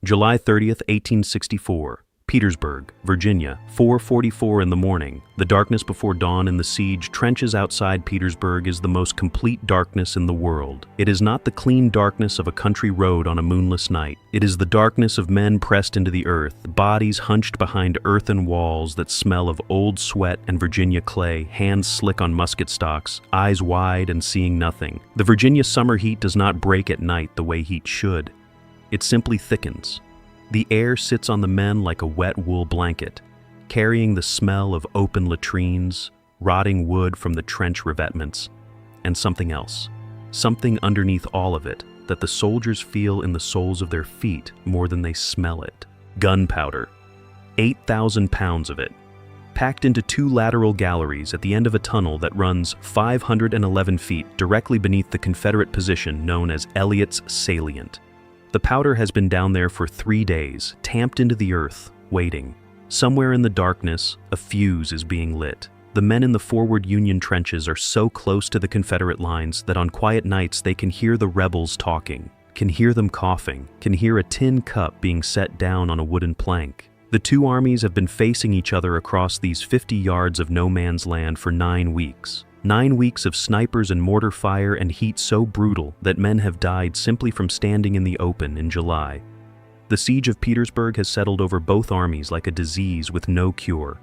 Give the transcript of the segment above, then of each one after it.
July 30th, 1864. Petersburg, Virginia, 4:44 in the morning. The darkness before dawn in the siege trenches outside Petersburg is the most complete darkness in the world. It is not the clean darkness of a country road on a moonless night. It is the darkness of men pressed into the earth, bodies hunched behind earthen walls that smell of old sweat and Virginia clay, hands slick on musket stocks, eyes wide and seeing nothing. The Virginia summer heat does not break at night the way heat should. It simply thickens. The air sits on the men like a wet wool blanket, carrying the smell of open latrines, rotting wood from the trench revetments, and something else, something underneath all of it that the soldiers feel in the soles of their feet more than they smell it. Gunpowder. 8,000 pounds of it, packed into two lateral galleries at the end of a tunnel that runs 511 feet directly beneath the Confederate position known as Elliott's Salient. The powder has been down there for 3 days, tamped into the earth, waiting. Somewhere in the darkness, a fuse is being lit. The men in the forward Union trenches are so close to the Confederate lines that on quiet nights they can hear the rebels talking, can hear them coughing, can hear a tin cup being set down on a wooden plank. The two armies have been facing each other across these 50 yards of no man's land for 9 weeks. 9 weeks of snipers and mortar fire and heat so brutal that men have died simply from standing in the open in July. The siege of Petersburg has settled over both armies like a disease with no cure.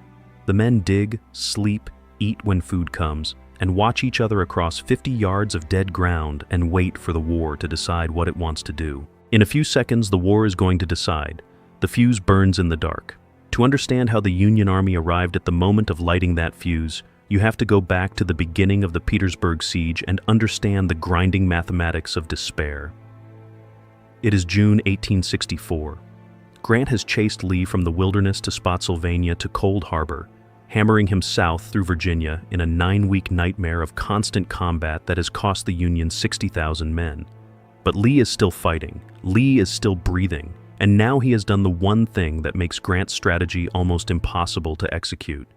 The men dig, sleep, eat when food comes, and watch each other across 50 yards of dead ground and wait for the war to decide what it wants to do. In a few seconds, the war is going to decide. The fuse burns in the dark. To understand how the Union Army arrived at the moment of lighting that fuse, you have to go back to the beginning of the Petersburg siege and understand the grinding mathematics of despair. It is June 1864. Grant has chased Lee from the wilderness to Spotsylvania to Cold Harbor, hammering him south through Virginia in a 9-week nightmare of constant combat that has cost the Union 60,000 men. But Lee is still fighting, Lee is still breathing, and now he has done the one thing that makes Grant's strategy almost impossible to execute.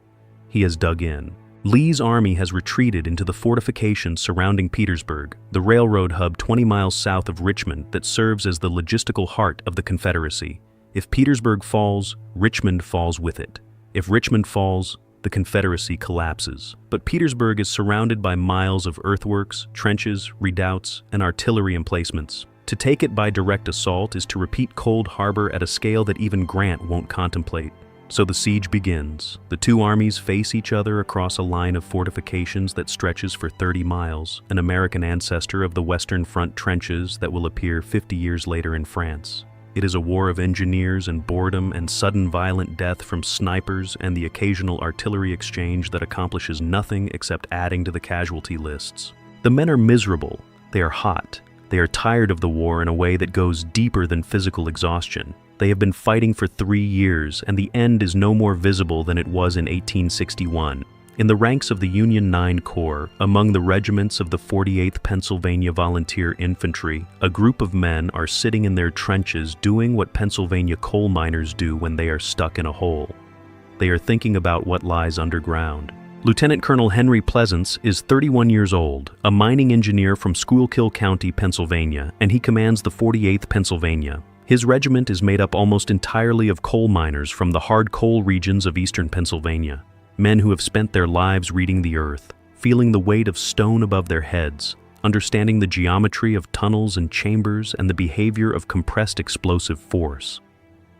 He has dug in. Lee's army has retreated into the fortifications surrounding Petersburg, the railroad hub 20 miles south of Richmond that serves as the logistical heart of the Confederacy. If Petersburg falls, Richmond falls with it. If Richmond falls, the Confederacy collapses. But Petersburg is surrounded by miles of earthworks, trenches, redoubts, and artillery emplacements. To take it by direct assault is to repeat Cold Harbor at a scale that even Grant won't contemplate. So the siege begins. The two armies face each other across a line of fortifications that stretches for 30 miles, an American ancestor of the Western Front trenches that will appear 50 years later in France. It is a war of engineers and boredom and sudden violent death from snipers and the occasional artillery exchange that accomplishes nothing except adding to the casualty lists. The men are miserable. They are hot. They are tired of the war in a way that goes deeper than physical exhaustion. They have been fighting for 3 years, and the end is no more visible than it was in 1861. In the ranks of the Union 9 Corps, among the regiments of the 48th Pennsylvania Volunteer Infantry, a group of men are sitting in their trenches doing what Pennsylvania coal miners do when they are stuck in a hole. They are thinking about what lies underground. Lieutenant Colonel Henry Pleasants is 31 years old, a mining engineer from Schuylkill County, Pennsylvania, and he commands the 48th Pennsylvania. His regiment is made up almost entirely of coal miners from the hard coal regions of eastern Pennsylvania, men who have spent their lives reading the earth, feeling the weight of stone above their heads, understanding the geometry of tunnels and chambers and the behavior of compressed explosive force.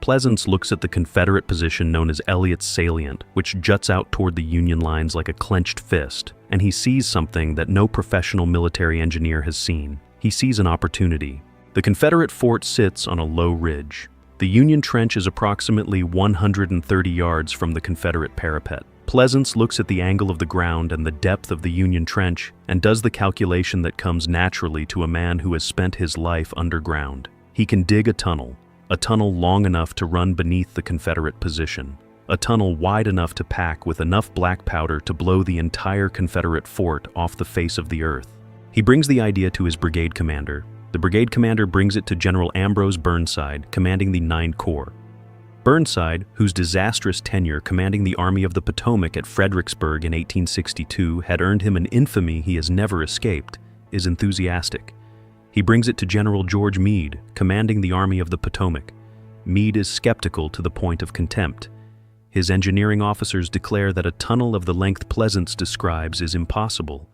Pleasants looks at the Confederate position known as Elliott's Salient, which juts out toward the Union lines like a clenched fist, and he sees something that no professional military engineer has seen. He sees an opportunity. The Confederate fort sits on a low ridge. The Union trench is approximately 130 yards from the Confederate parapet. Pleasants looks at the angle of the ground and the depth of the Union trench and does the calculation that comes naturally to a man who has spent his life underground. He can dig a tunnel long enough to run beneath the Confederate position, a tunnel wide enough to pack with enough black powder to blow the entire Confederate fort off the face of the earth. He brings the idea to his brigade commander. The brigade commander brings it to General Ambrose Burnside, commanding the 9th Corps. Burnside, whose disastrous tenure commanding the Army of the Potomac at Fredericksburg in 1862 had earned him an infamy he has never escaped, is enthusiastic. He brings it to General George Meade, commanding the Army of the Potomac. Meade is skeptical to the point of contempt. His engineering officers declare that a tunnel of the length Pleasants describes is impossible.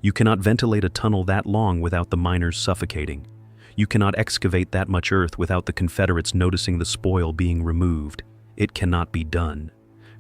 You cannot ventilate a tunnel that long without the miners suffocating. You cannot excavate that much earth without the Confederates noticing the spoil being removed. It cannot be done.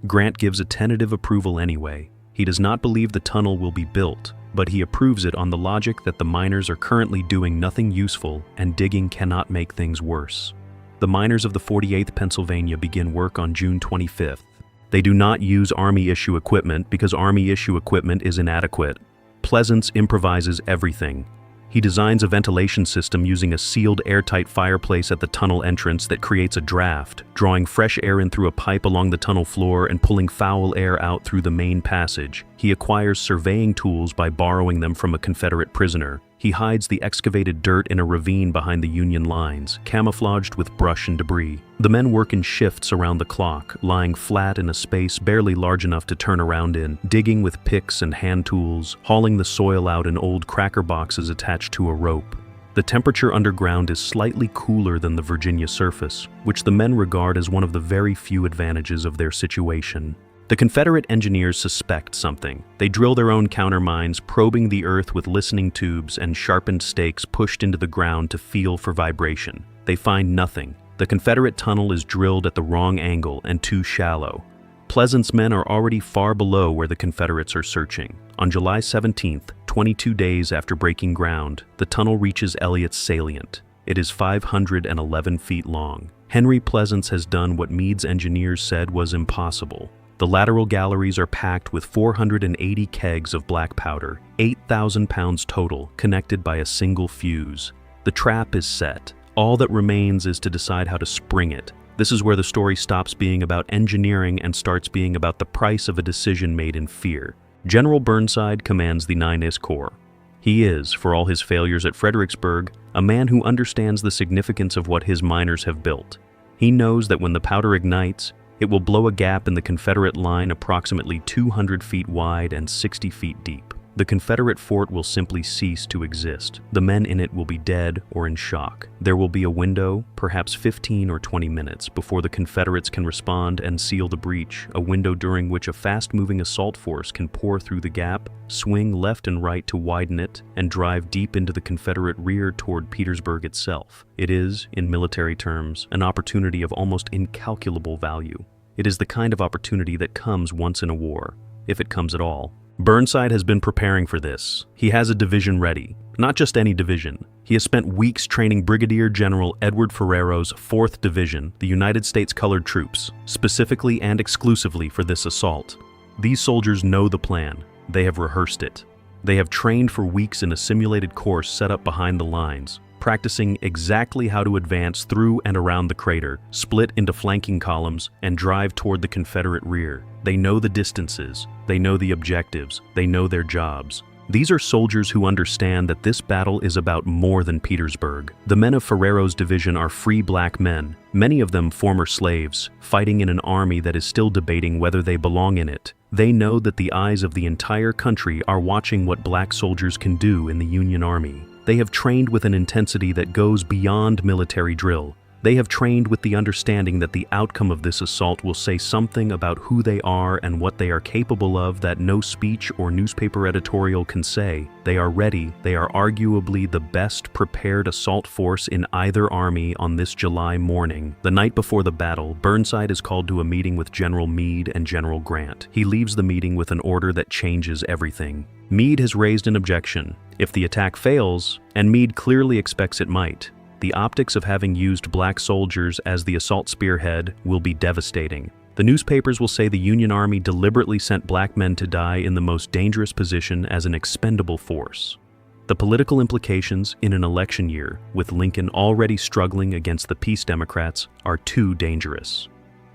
Grant gives a tentative approval anyway. He does not believe the tunnel will be built, but he approves it on the logic that the miners are currently doing nothing useful and digging cannot make things worse. The miners of the 48th Pennsylvania begin work on June 25th. They do not use Army-issue equipment because Army-issue equipment is inadequate. Pleasants improvises everything. He designs a ventilation system using a sealed airtight fireplace at the tunnel entrance that creates a draft, drawing fresh air in through a pipe along the tunnel floor and pulling foul air out through the main passage. He acquires surveying tools by borrowing them from a Confederate prisoner. He hides the excavated dirt in a ravine behind the Union lines, camouflaged with brush and debris. The men work in shifts around the clock, lying flat in a space barely large enough to turn around in, digging with picks and hand tools, hauling the soil out in old cracker boxes attached to a rope. The temperature underground is slightly cooler than the Virginia surface, which the men regard as one of the very few advantages of their situation. The Confederate engineers suspect something. They drill their own countermines, probing the earth with listening tubes and sharpened stakes pushed into the ground to feel for vibration. They find nothing. The Confederate tunnel is drilled at the wrong angle and too shallow. Pleasant's men are already far below where the Confederates are searching. On July 17th, 22 days after breaking ground, the tunnel reaches Elliott's Salient. It is 511 feet long. Henry Pleasants has done what Meade's engineers said was impossible. The lateral galleries are packed with 480 kegs of black powder, 8,000 pounds total, connected by a single fuse. The trap is set. All that remains is to decide how to spring it. This is where the story stops being about engineering and starts being about the price of a decision made in fear. General Burnside commands the 9th Corps. He is, for all his failures at Fredericksburg, a man who understands the significance of what his miners have built. He knows that when the powder ignites, it will blow a gap in the Confederate line approximately 200 feet wide and 60 feet deep. The Confederate fort will simply cease to exist. The men in it will be dead or in shock. There will be a window, perhaps 15 or 20 minutes, before the Confederates can respond and seal the breach, a window during which a fast-moving assault force can pour through the gap, swing left and right to widen it, and drive deep into the Confederate rear toward Petersburg itself. It is, in military terms, an opportunity of almost incalculable value. It is the kind of opportunity that comes once in a war, if it comes at all. Burnside has been preparing for this. He has a division ready. Not just any division. He has spent weeks training Brigadier General Edward Ferrero's 4th Division, the United States Colored Troops, specifically and exclusively for this assault. These soldiers know the plan. They have rehearsed it. They have trained for weeks in a simulated course set up behind the lines, practicing exactly how to advance through and around the crater, split into flanking columns, and drive toward the Confederate rear. They know the distances, they know the objectives, they know their jobs. These are soldiers who understand that this battle is about more than Petersburg. The men of Ferrero's division are free black men, many of them former slaves, fighting in an army that is still debating whether they belong in it. They know that the eyes of the entire country are watching what black soldiers can do in the Union Army. They have trained with an intensity that goes beyond military drill. They have trained with the understanding that the outcome of this assault will say something about who they are and what they are capable of that no speech or newspaper editorial can say. They are ready. They are arguably the best prepared assault force in either army on this July morning. The night before the battle, Burnside is called to a meeting with General Meade and General Grant. He leaves the meeting with an order that changes everything. Meade has raised an objection. If the attack fails, and Meade clearly expects it might, the optics of having used black soldiers as the assault spearhead will be devastating. The newspapers will say the Union Army deliberately sent black men to die in the most dangerous position as an expendable force. The political implications in an election year, with Lincoln already struggling against the Peace Democrats, are too dangerous.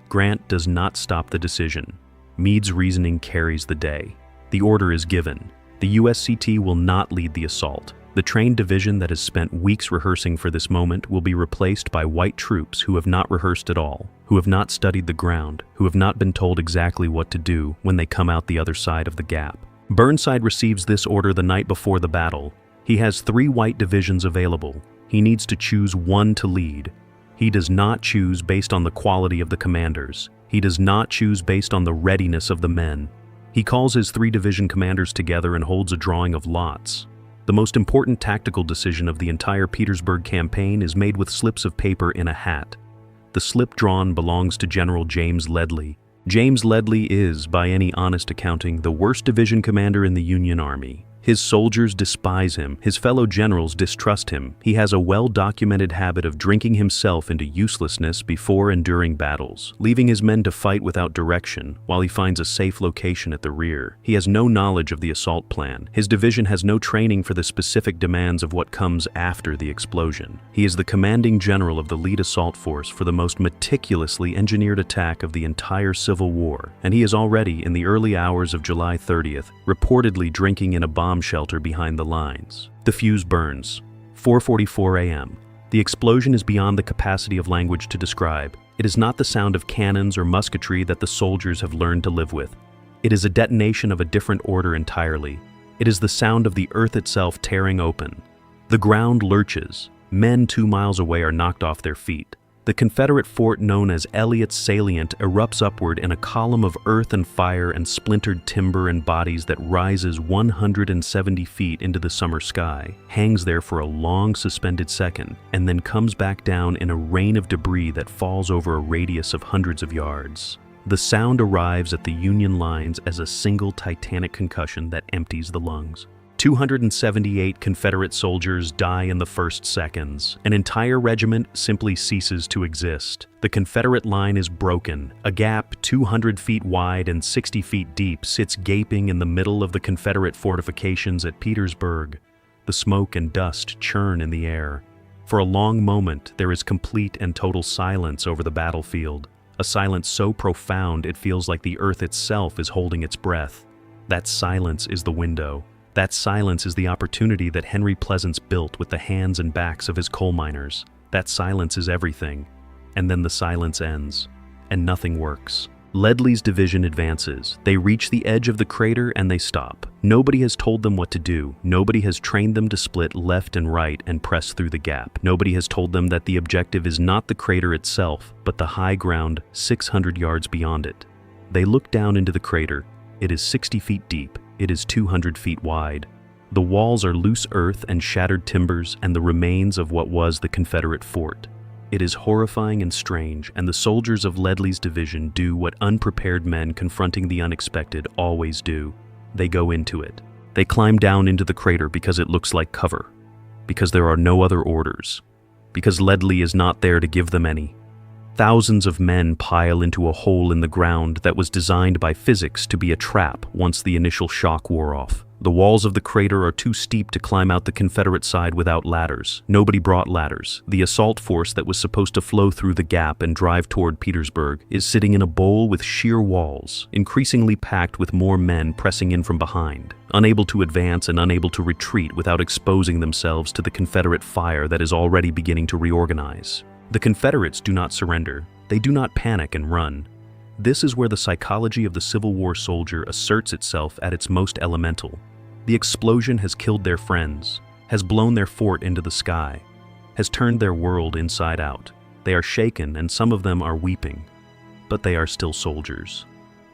Grant does not stop the decision. Meade's reasoning carries the day. The order is given. The USCT will not lead the assault. The trained division that has spent weeks rehearsing for this moment will be replaced by white troops who have not rehearsed at all, who have not studied the ground, who have not been told exactly what to do when they come out the other side of the gap. Burnside receives this order the night before the battle. He has 3 white divisions available. He needs to choose one to lead. He does not choose based on the quality of the commanders. He does not choose based on the readiness of the men. He calls his 3 division commanders together and holds a drawing of lots. The most important tactical decision of the entire Petersburg campaign is made with slips of paper in a hat. The slip drawn belongs to General James Ledlie. James Ledlie is, by any honest accounting, the worst division commander in the Union Army. His soldiers despise him. His fellow generals distrust him. He has a well-documented habit of drinking himself into uselessness before and during battles, leaving his men to fight without direction while he finds a safe location at the rear. He has no knowledge of the assault plan. His division has no training for the specific demands of what comes after the explosion. He is the commanding general of the lead assault force for the most meticulously engineered attack of the entire Civil War, and he is already, in the early hours of July 30th, reportedly drinking in a bomb shelter behind the lines. The fuse burns. 4:44 a.m. The explosion is beyond the capacity of language to describe. It is not the sound of cannons or musketry that the soldiers have learned to live with. It is a detonation of a different order entirely. It is the sound of the earth itself tearing open. The ground lurches. Men 2 miles away are knocked off their feet. The Confederate fort known as Elliott's Salient erupts upward in a column of earth and fire and splintered timber and bodies that rises 170 feet into the summer sky, hangs there for a long suspended second, and then comes back down in a rain of debris that falls over a radius of hundreds of yards. The sound arrives at the Union lines as a single titanic concussion that empties the lungs. 278 Confederate soldiers die in the first seconds. An entire regiment simply ceases to exist. The Confederate line is broken. A gap 200 feet wide and 60 feet deep sits gaping in the middle of the Confederate fortifications at Petersburg. The smoke and dust churn in the air. For a long moment, there is complete and total silence over the battlefield. A silence so profound it feels like the earth itself is holding its breath. That silence is the window. That silence is the opportunity that Henry Pleasants built with the hands and backs of his coal miners. That silence is everything. And then the silence ends, and nothing works. Ledlie's division advances. They reach the edge of the crater and they stop. Nobody has told them what to do. Nobody has trained them to split left and right and press through the gap. Nobody has told them that the objective is not the crater itself, but the high ground 600 yards beyond it. They look down into the crater. It is 60 feet deep. It is 200 feet wide. The walls are loose earth and shattered timbers and the remains of what was the Confederate fort. It is horrifying and strange, and the soldiers of Ledlie's division do what unprepared men confronting the unexpected always do. They go into it. They climb down into the crater because it looks like cover, because there are no other orders, because Ledlie is not there to give them any. Thousands of men pile into a hole in the ground that was designed by physics to be a trap once the initial shock wore off. The walls of the crater are too steep to climb out the Confederate side without ladders. Nobody brought ladders. The assault force that was supposed to flow through the gap and drive toward Petersburg is sitting in a bowl with sheer walls, increasingly packed with more men pressing in from behind, unable to advance and unable to retreat without exposing themselves to the Confederate fire that is already beginning to reorganize. The Confederates do not surrender. They do not panic and run. This is where the psychology of the Civil War soldier asserts itself at its most elemental. The explosion has killed their friends, has blown their fort into the sky, has turned their world inside out. They are shaken and some of them are weeping, but they are still soldiers.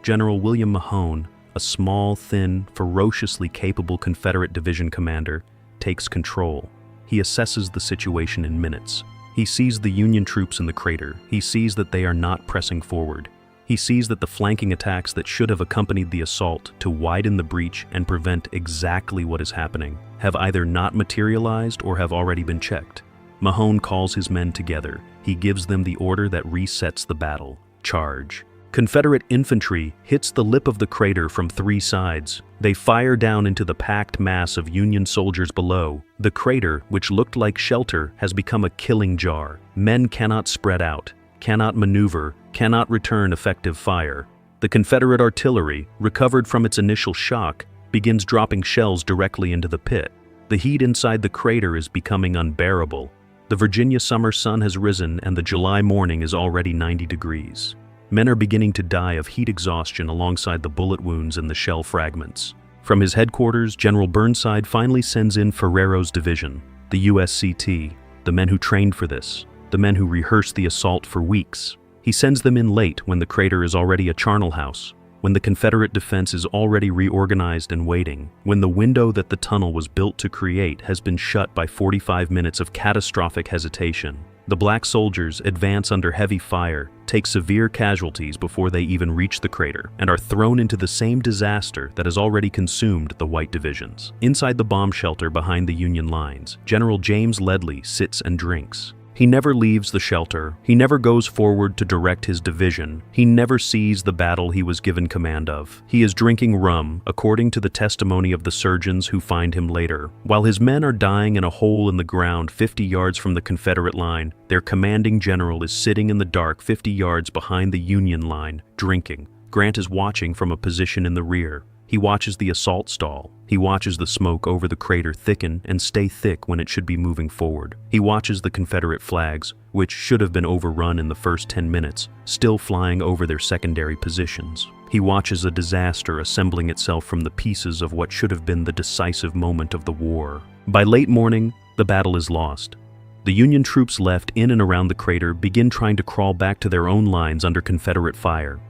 General William Mahone, a small, thin, ferociously capable Confederate division commander, takes control. He assesses the situation in minutes. He sees the Union troops in the crater. He sees that they are not pressing forward. He sees that the flanking attacks that should have accompanied the assault to widen the breach and prevent exactly what is happening have either not materialized or have already been checked. Mahone calls his men together. He gives them the order that resets the battle: charge. Confederate infantry hits the lip of the crater from 3 sides. They fire down into the packed mass of Union soldiers below. The crater, which looked like shelter, has become a killing jar. Men cannot spread out, cannot maneuver, cannot return effective fire. The Confederate artillery, recovered from its initial shock, begins dropping shells directly into the pit. The heat inside the crater is becoming unbearable. The Virginia summer sun has risen and the July morning is already 90 degrees. Men are beginning to die of heat exhaustion alongside the bullet wounds and the shell fragments. From his headquarters, General Burnside finally sends in Ferrero's division, the USCT, the men who trained for this. the men who rehearse the assault for weeks. He sends them in late when the crater is already a charnel house, when the Confederate defense is already reorganized and waiting, when the window that the tunnel was built to create has been shut by 45 minutes of catastrophic hesitation. The black soldiers advance under heavy fire, take severe casualties before they even reach the crater, and are thrown into the same disaster that has already consumed the white divisions. Inside the bomb shelter behind the Union lines, General James Ledlie sits and drinks. He never leaves the shelter. He never goes forward to direct his division. He never sees the battle he was given command of. He is drinking rum, according to the testimony of the surgeons who find him later. While his men are dying in a hole in the ground 50 yards from the Confederate line, their commanding general is sitting in the dark 50 yards behind the Union line, drinking. Grant is watching from a position in the rear. He watches the assault stall. He watches the smoke over the crater thicken and stay thick when it should be moving forward. He watches the Confederate flags, which should have been overrun in the first 10 minutes, still flying over their secondary positions. He watches a disaster assembling itself from the pieces of what should have been the decisive moment of the war. By late morning, the battle is lost. The Union troops left in and around the crater begin trying to crawl back to their own lines under Confederate fire.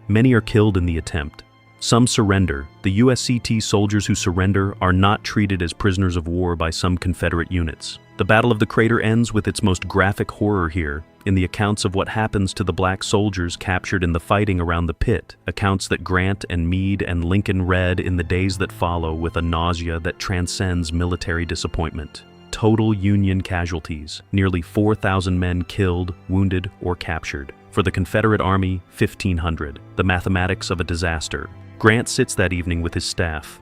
Many are killed in the attempt. Some surrender. The USCT soldiers who surrender are not treated as prisoners of war by some Confederate units. The Battle of the Crater ends with its most graphic horror here, in the accounts of what happens to the black soldiers captured in the fighting around the pit, accounts that Grant and Meade and Lincoln read in the days that follow with a nausea that transcends military disappointment. Total Union casualties, nearly 4,000 men killed, wounded, or captured. For the Confederate Army, 1,500, the mathematics of a disaster. Grant sits that evening with his staff.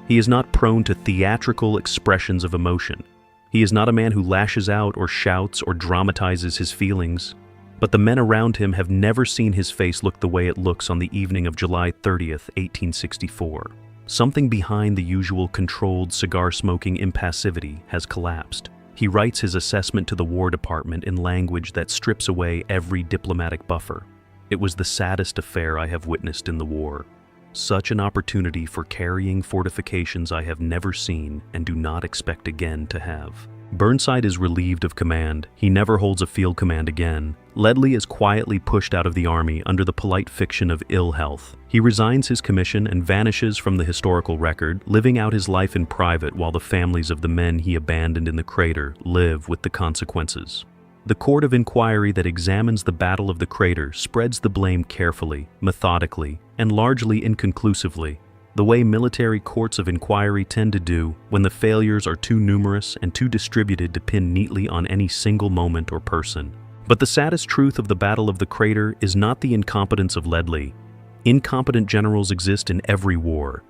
He is not prone to theatrical expressions of emotion. He is not a man who lashes out or shouts or dramatizes his feelings. But the men around him have never seen his face look the way it looks on the evening of July 30th, 1864. Something behind the usual controlled cigar-smoking impassivity has collapsed. He writes his assessment to the War Department in language that strips away every diplomatic buffer. It was the saddest affair I have witnessed in the war. Such an opportunity for carrying fortifications I have never seen and do not expect again to have. Burnside is relieved of command. He never holds a field command again. Ledlie is quietly pushed out of the army under the polite fiction of ill health. He resigns his commission and vanishes from the historical record, living out his life in private while the families of the men he abandoned in the crater live with the consequences. The court of inquiry that examines the Battle of the Crater spreads the blame carefully, methodically, and largely inconclusively, the way military courts of inquiry tend to do when the failures are too numerous and too distributed to pin neatly on any single moment or person. But the saddest truth of the Battle of the Crater is not the incompetence of Ledlie. Incompetent generals exist in every war.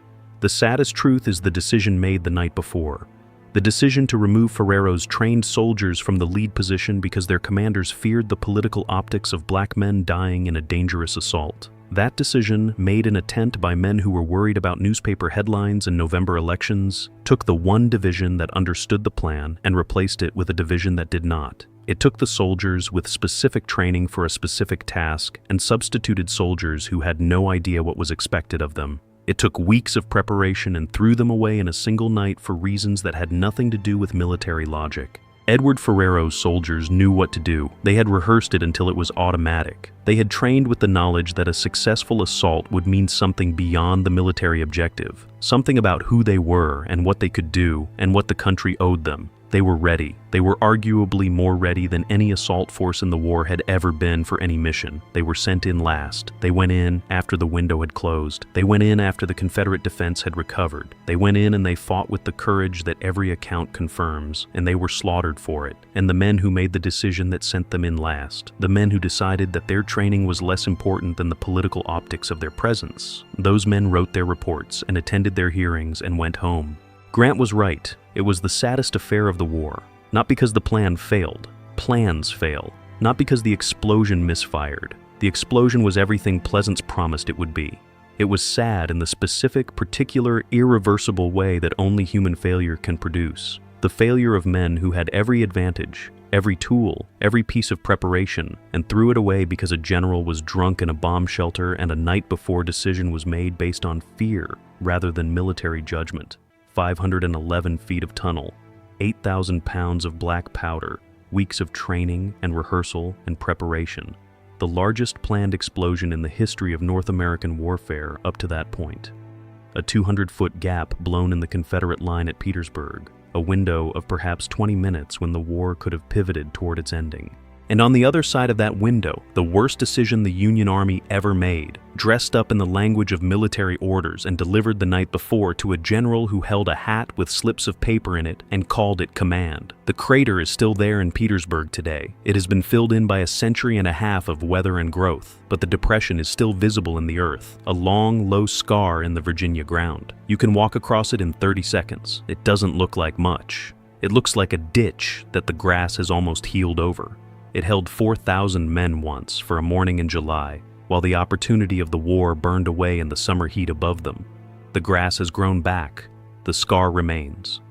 The saddest truth is the decision made the night before. The decision to remove Ferrero's trained soldiers from the lead position because their commanders feared the political optics of black men dying in a dangerous assault. That decision, made in a tent by men who were worried about newspaper headlines and November elections, took the one division that understood the plan and replaced it with a division that did not. It took the soldiers with specific training for a specific task and substituted soldiers who had no idea what was expected of them. It took weeks of preparation and threw them away in a single night for reasons that had nothing to do with military logic. Edward Ferrero's soldiers knew what to do. They had rehearsed it until it was automatic. They had trained with the knowledge that a successful assault would mean something beyond the military objective, something about who they were and what they could do and what the country owed them. They were ready. They were arguably more ready than any assault force in the war had ever been for any mission. They were sent in last. They went in after the window had closed. They went in after the Confederate defense had recovered. They went in and they fought with the courage that every account confirms, and they were slaughtered for it. And the men who made the decision that sent them in last, the men who decided that their training was less important than the political optics of their presence, those men wrote their reports and attended their hearings and went home. Grant was right. It was the saddest affair of the war. Not because the plan failed. Plans fail. Not because the explosion misfired. The explosion was everything Pleasants promised it would be. It was sad in the specific, particular, irreversible way that only human failure can produce. The failure of men who had every advantage, every tool, every piece of preparation, and threw it away because a general was drunk in a bomb shelter and a night before decision was made based on fear rather than military judgment. 511 feet of tunnel, 8,000 pounds of black powder, weeks of training and rehearsal and preparation, the largest planned explosion in the history of North American warfare up to that point. A 200-foot gap blown in the Confederate line at Petersburg, a window of perhaps 20 minutes when the war could have pivoted toward its ending. And on the other side of that window, the worst decision the Union Army ever made, dressed up in the language of military orders and delivered the night before to a general who held a hat with slips of paper in it and called it command. The crater is still there in Petersburg today. It has been filled in by a century and a half of weather and growth, but the depression is still visible in the earth, a long, low scar in the Virginia ground. You can walk across it in 30 seconds. It doesn't look like much. It looks like a ditch that the grass has almost healed over. It held 4,000 men once for a morning in July, while the opportunity of the war burned away in the summer heat above them. The grass has grown back. The scar remains.